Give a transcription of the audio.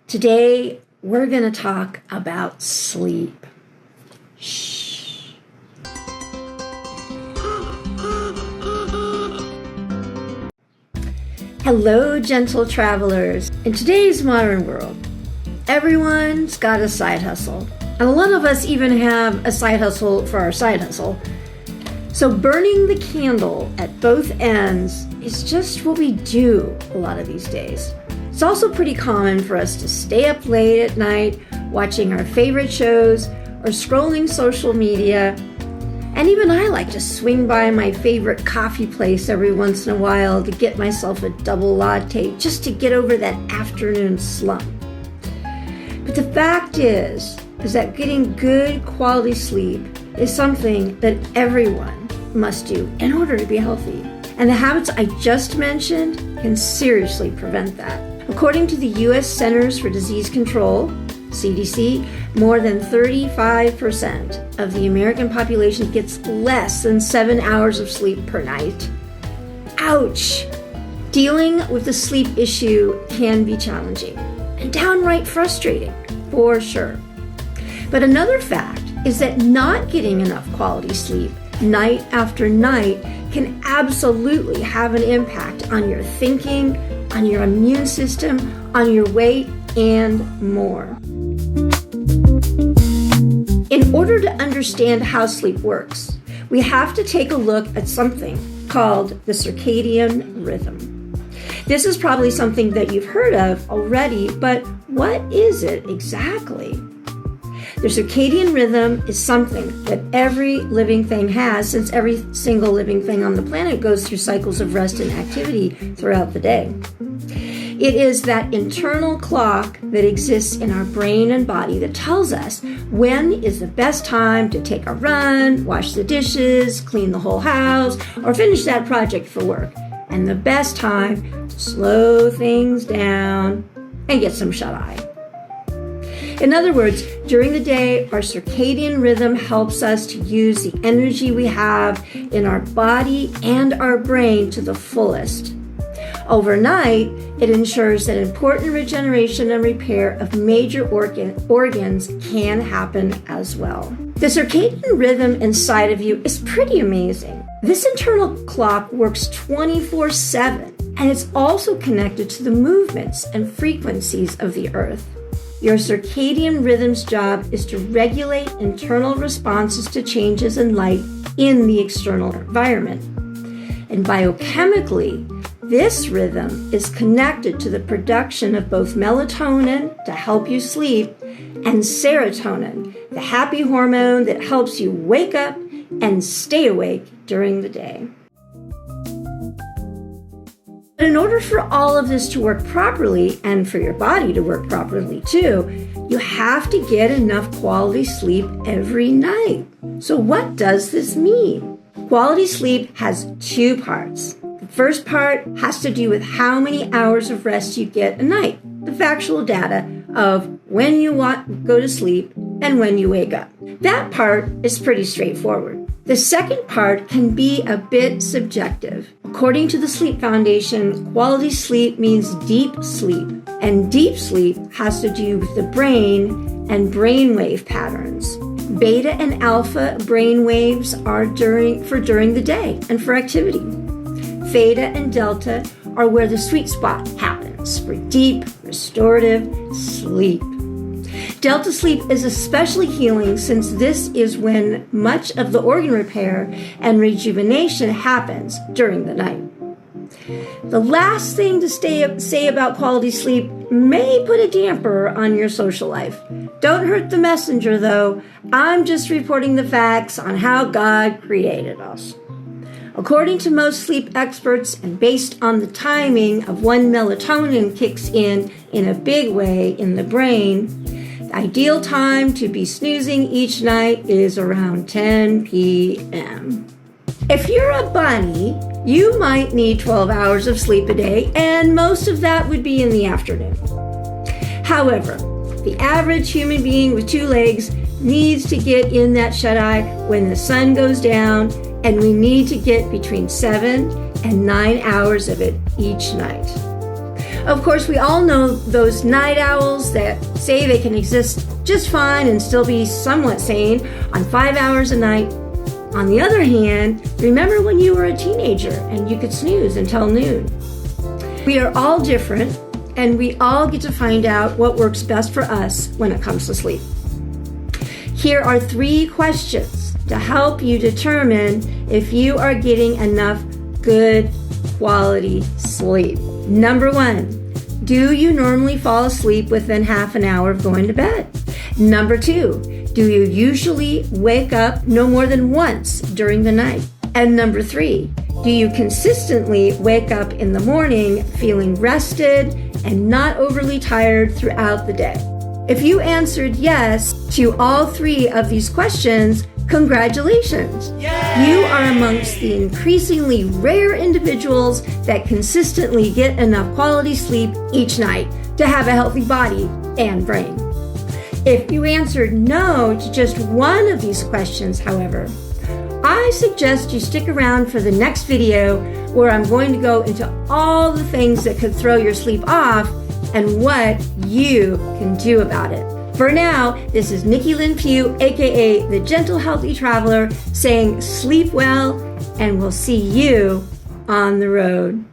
Today, we're going to talk about sleep. Shh. Hello, gentle travelers. In today's modern world, everyone's got a side hustle. And a lot of us even have a side hustle for our side hustle. So burning the candle at both ends is just what we do a lot of these days. It's also pretty common for us to stay up late at night watching our favorite shows or scrolling social media. And even I like to swing by my favorite coffee place every once in a while to get myself a double latte just to get over that afternoon slump. But the fact is that getting good quality sleep is something that everyone must do in order to be healthy. And the habits I just mentioned can seriously prevent that. According to the U.S. Centers for Disease Control, CDC, more than 35% of the American population gets less than 7 hours of sleep per night. Ouch! Dealing with the sleep issue can be challenging and downright frustrating, for sure. But another fact is that not getting enough quality sleep night after night can absolutely have an impact on your thinking, on your immune system, on your weight, and more. In order to understand how sleep works, we have to take a look at something called the circadian rhythm. This is probably something that you've heard of already, but what is it exactly? The circadian rhythm is something that every living thing has, since every single living thing on the planet goes through cycles of rest and activity throughout the day. It is that internal clock that exists in our brain and body that tells us when is the best time to take a run, wash the dishes, clean the whole house, or finish that project for work, and the best time to slow things down and get some shut-eye. In other words, during the day, our circadian rhythm helps us to use the energy we have in our body and our brain to the fullest. Overnight, it ensures that important regeneration and repair of major organs can happen as well. The circadian rhythm inside of you is pretty amazing. This internal clock works 24/7, and it's also connected to the movements and frequencies of the earth. Your circadian rhythm's job is to regulate internal responses to changes in light in the external environment. And biochemically, this rhythm is connected to the production of both melatonin to help you sleep and serotonin, the happy hormone that helps you wake up and stay awake during the day. But in order for all of this to work properly, and for your body to work properly too, you have to get enough quality sleep every night. So what does this mean? Quality sleep has two parts. The first part has to do with how many hours of rest you get a night, the factual data of when you go to sleep and when you wake up. That part is pretty straightforward. The second part can be a bit subjective. According to the Sleep Foundation, quality sleep means deep sleep, and deep sleep has to do with the brain and brainwave patterns. Beta and alpha brainwaves are during the day and for activity. Theta and delta are where the sweet spot happens for deep, restorative sleep. Delta sleep is especially healing since this is when much of the organ repair and rejuvenation happens during the night. The last thing to say about quality sleep may put a damper on your social life. Don't hurt the messenger, though. I'm just reporting the facts on how God created us. According to most sleep experts, and based on the timing of when melatonin kicks in a big way in the brain, the ideal time to be snoozing each night is around 10 p.m. If you're a bunny, you might need 12 hours of sleep a day, and most of that would be in the afternoon. However, the average human being with two legs needs to get in that shut-eye when the sun goes down, and we need to get between 7 and 9 hours of it each night. Of course, we all know those night owls that say they can exist just fine and still be somewhat sane on 5 hours a night. On the other hand, remember when you were a teenager and you could snooze until noon. We are all different, and we all get to find out what works best for us when it comes to sleep. Here are 3 questions to help you determine if you are getting enough good quality sleep. Number 1, do you normally fall asleep within half an hour of going to bed? Number 2, do you usually wake up no more than once during the night? And number 3, do you consistently wake up in the morning feeling rested and not overly tired throughout the day? If you answered yes to all 3 of these questions, congratulations! Yay! You are amongst the increasingly rare individuals that consistently get enough quality sleep each night to have a healthy body and brain. If you answered no to just one of these questions, however, I suggest you stick around for the next video where I'm going to go into all the things that could throw your sleep off and what you can do about it. For now, this is Nikki Lynn Pugh, aka the Gentle Healthy Traveler, saying sleep well, and we'll see you on the road.